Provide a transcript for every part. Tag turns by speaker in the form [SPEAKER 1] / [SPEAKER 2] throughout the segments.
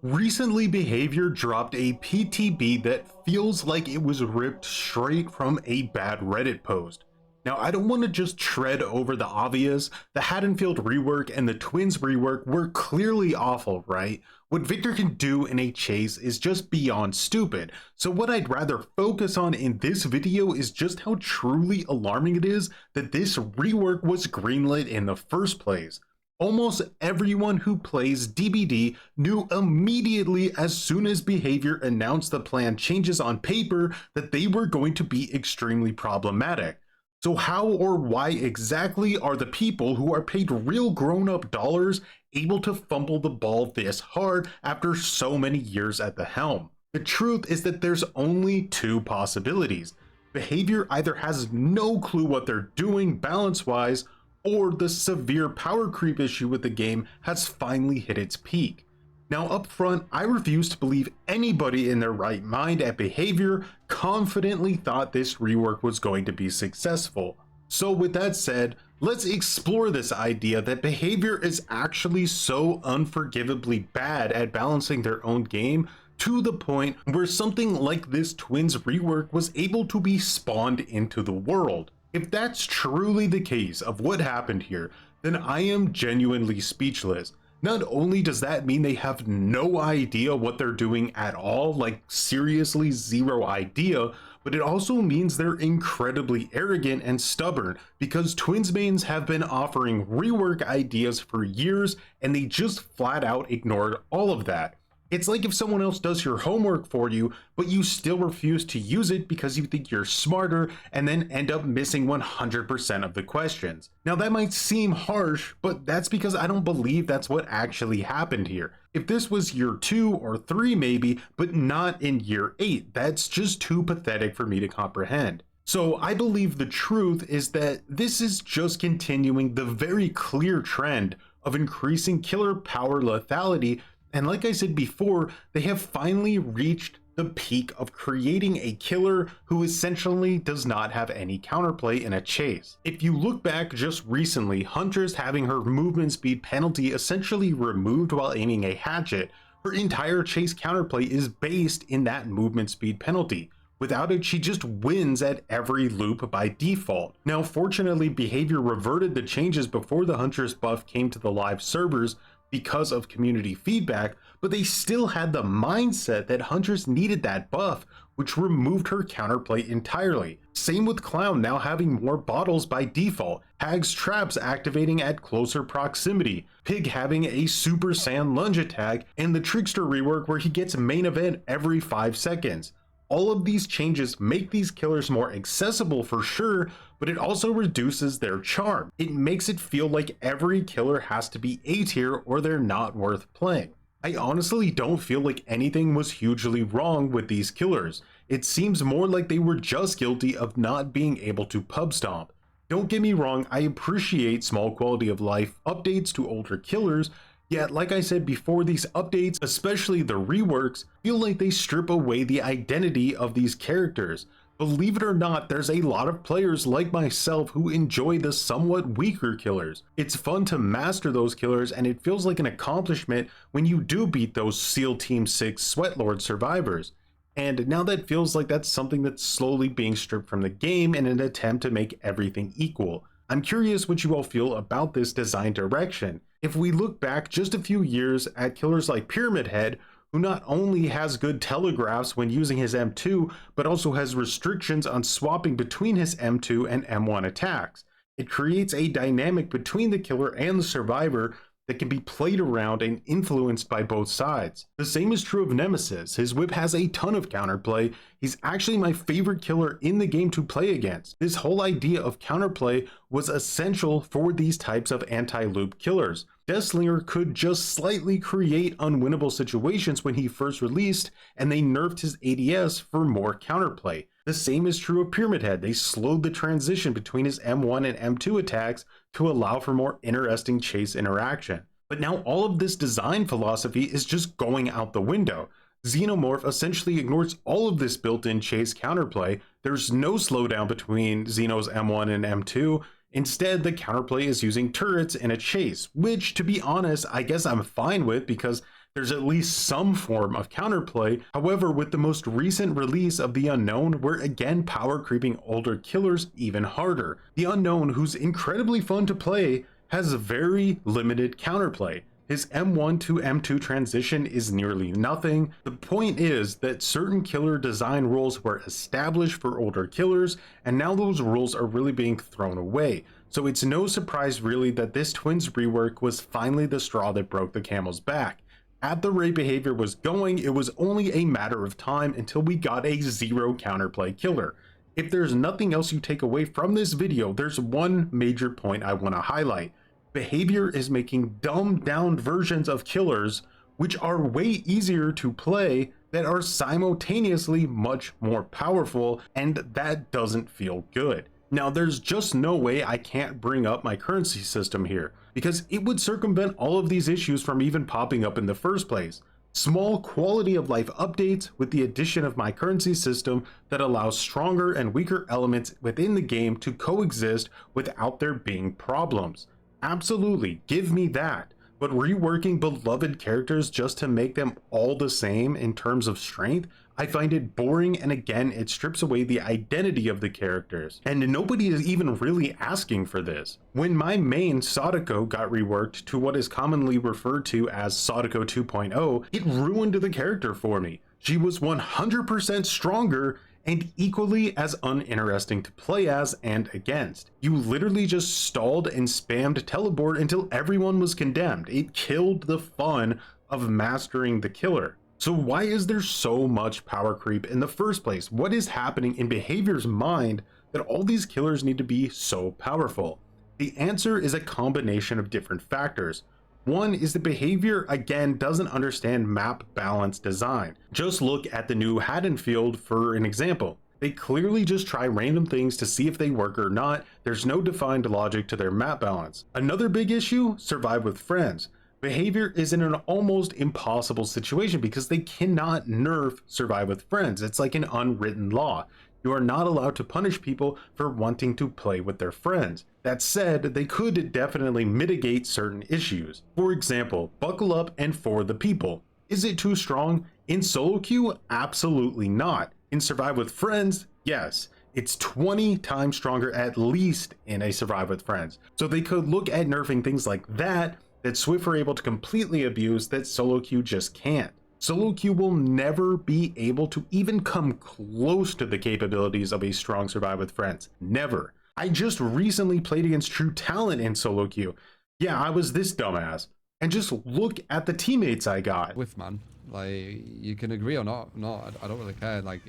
[SPEAKER 1] Recently, Behavior dropped a PTB that feels like it was ripped straight from a bad Reddit post. Now, I don't want to just tread over the obvious. The Haddonfield rework and the Twins rework were clearly awful, right? What Victor can do in a chase is just beyond stupid. So what I'd rather focus on in this video is just how truly alarming it is that this rework was greenlit in the first place. Almost everyone who plays DBD knew immediately as soon as Behavior announced the plan changes on paper that they were going to be extremely problematic. So how or why exactly are the people who are paid real grown-up dollars able to fumble the ball this hard after so many years at the helm? The truth is that there's only two possibilities. Behavior either has no clue what they're doing balance-wise, or the severe power creep issue with the game has finally hit its peak. Now up front, I refuse to believe anybody in their right mind at Behavior confidently thought this rework was going to be successful. So with that said, let's explore this idea that Behavior is actually so unforgivably bad at balancing their own game to the point where something like this Twins rework was able to be spawned into the world. If that's truly the case of what happened here, then I am genuinely speechless. Not only does that mean they have no idea what they're doing at all, like seriously zero idea, but it also means they're incredibly arrogant and stubborn because Twins mains have been offering rework ideas for years and they just flat out ignored all of that. It's like if someone else does your homework for you, but you still refuse to use it because you think you're smarter and then end up missing 100% of the questions. Now that might seem harsh, but that's because I don't believe that's what actually happened here. If this was year 2 or 3 maybe, but not in year 8, that's just too pathetic for me to comprehend. So I believe the truth is that this is just continuing the very clear trend of increasing killer power lethality. And like I said before, they have finally reached the peak of creating a killer who essentially does not have any counterplay in a chase. If you look back just recently, Huntress having her movement speed penalty essentially removed while aiming a hatchet, her entire chase counterplay is based in that movement speed penalty. Without it, she just wins at every loop by default. Now, fortunately, Behavior reverted the changes before the Huntress buff came to the live servers because of community feedback, but they still had the mindset that Huntress needed that buff, which removed her counterplay entirely. Same with Clown now having more bottles by default, Hag's traps activating at closer proximity, Pig having a Super Saiyan lunge attack, and the Trickster rework where he gets main event every 5 seconds. All of these changes make these killers more accessible for sure, but it also reduces their charm. It makes it feel like every killer has to be A tier or they're not worth playing. I honestly don't feel like anything was hugely wrong with these killers. It seems more like they were just guilty of not being able to pub stomp. Don't get me wrong, I appreciate small quality of life updates to older killers, yet like I said before, these updates, especially the reworks, feel like they strip away the identity of these characters. Believe it or not, there's a lot of players like myself who enjoy the somewhat weaker killers. It's fun to master those killers and it feels like an accomplishment when you do beat those SEAL Team 6 Sweatlord survivors. And now that feels like that's something that's slowly being stripped from the game in an attempt to make everything equal. I'm curious what you all feel about this design direction. If we look back just a few years at killers like Pyramid Head, who not only has good telegraphs when using his M2, but also has restrictions on swapping between his M2 and M1 attacks. It creates a dynamic between the killer and the survivor that can be played around and influenced by both sides. The same is true of Nemesis. His whip has a ton of counterplay. He's actually my favorite killer in the game to play against. This whole idea of counterplay was essential for these types of anti-loop killers. Deathslinger could just slightly create unwinnable situations when he first released, and they nerfed his ADS for more counterplay. The same is true of Pyramid Head. They slowed the transition between his M1 and M2 attacks to allow for more interesting chase interaction. But now all of this design philosophy is just going out the window. Xenomorph essentially ignores all of this built-in chase counterplay. There's no slowdown between Xeno's M1 and M2. Instead, the counterplay is using turrets in a chase, which, to be honest, I guess I'm fine with because There's at least some form of counterplay. However, with the most recent release of the Unknown, we're again power creeping older killers even harder. The Unknown, who's incredibly fun to play, has very limited counterplay. His M1 to M2 transition is nearly nothing. The point is that certain killer design rules were established for older killers, and now those rules are really being thrown away. So it's no surprise really that this Twins rework was finally the straw that broke the camel's back. At the rate behavior was going, it was only a matter of time until we got a zero counterplay killer. If there's nothing else you take away from this video, there's one major point I want to highlight. Behavior is making dumbed down versions of killers which are way easier to play that are simultaneously much more powerful, and that doesn't feel good. Now there's just no way I can't bring up my currency system here, because it would circumvent all of these issues from even popping up in the first place. Small quality of life updates with the addition of my currency system that allows stronger and weaker elements within the game to coexist without there being problems. Absolutely, give me that. But reworking beloved characters just to make them all the same in terms of strength, I find it boring, and again, it strips away the identity of the characters. And nobody is even really asking for this. When my main Sadako got reworked to what is commonly referred to as Sadako 2.0, it ruined the character for me. She was 100% stronger and equally as uninteresting to play as and against. You literally just stalled and spammed teleport until everyone was condemned. It killed the fun of mastering the killer. So why is there so much power creep in the first place? What is happening in behavior's mind that all these killers need to be so powerful? The answer is a combination of different factors. One is the behavior, again, doesn't understand map balance design. Just look at the new Haddonfield for an example. They clearly just try random things to see if they work or not. There's no defined logic to their map balance. Another big issue, survive with friends. Behavior is in an almost impossible situation because they cannot nerf survive with friends. It's like an unwritten law. You are not allowed to punish people for wanting to play with their friends. That said, they could definitely mitigate certain issues. For example, buckle up and for the people. Is it too strong? In solo queue? Absolutely not. In survive with friends? Yes. It's 20 times stronger at least in a survive with friends. So they could look at nerfing things like that Swift are able to completely abuse that solo queue just can't. Solo queue will never be able to even come close to the capabilities of a strong survive with friends. Never. I just recently played against true talent in solo queue. Yeah, I was this dumbass. And just look at the teammates I got.
[SPEAKER 2] With man, like, you can agree or not. No, I don't really care. Like,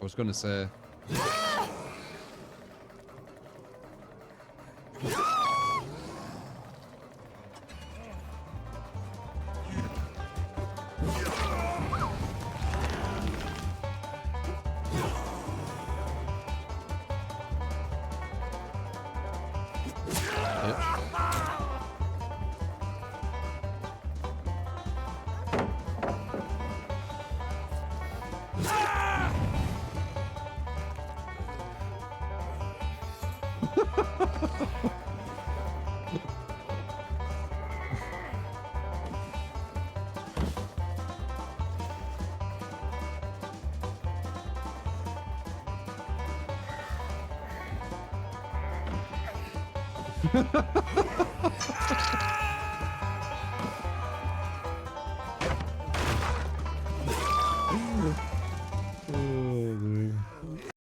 [SPEAKER 2] I was gonna say.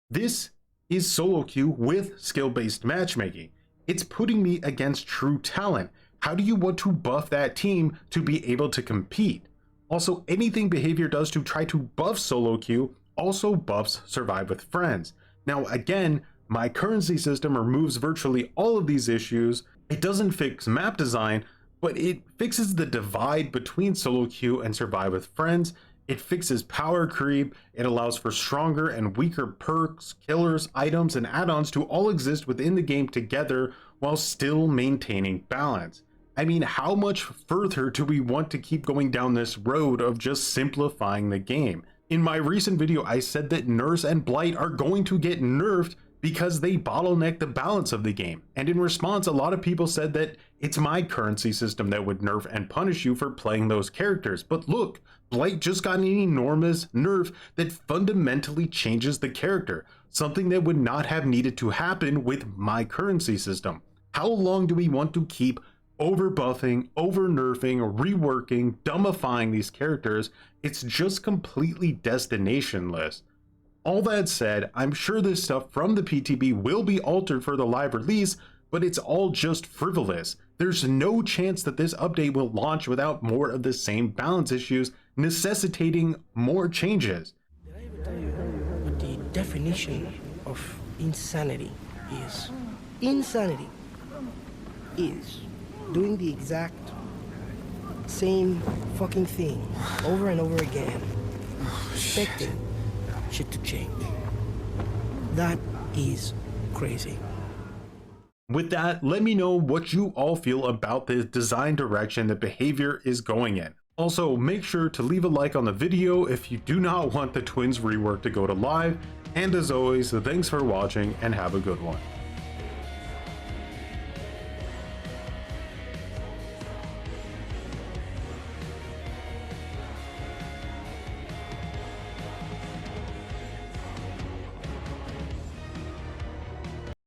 [SPEAKER 1] This is solo queue with skill-based matchmaking. It's putting me against true talent. How do you want to buff that team to be able to compete? Also, anything behavior does to try to buff solo queue also buffs survive with friends. Now again, my currency system removes virtually all of these issues. It doesn't fix map design, but it fixes the divide between solo queue and survive with friends. It fixes power creep. It allows for stronger and weaker perks, killers, items, and add-ons to all exist within the game together while still maintaining balance. I mean, how much further do we want to keep going down this road of just simplifying the game? In my recent video, I said that Nurse and Blight are going to get nerfed because they bottleneck the balance of the game. And in response, a lot of people said that it's my currency system that would nerf and punish you for playing those characters. But look, Blight just got an enormous nerf that fundamentally changes the character, something that would not have needed to happen with my currency system. How long do we want to keep over buffing, over nerfing, reworking, dumbifying these characters? It's just completely destinationless. All that said, I'm sure this stuff from the PTB will be altered for the live release, but it's all just frivolous. There's no chance that this update will launch without more of the same balance issues, necessitating more changes.
[SPEAKER 3] Did I ever tell you what the definition of insanity is? Insanity is doing the exact same fucking thing over and over again, expecting shit to change. That is crazy.
[SPEAKER 1] With that, let me know what you all feel about the design direction that behavior is going in. Also, make sure to leave a like on the video if you do not want the twins rework to go to live. And as always, thanks for watching and have a good one.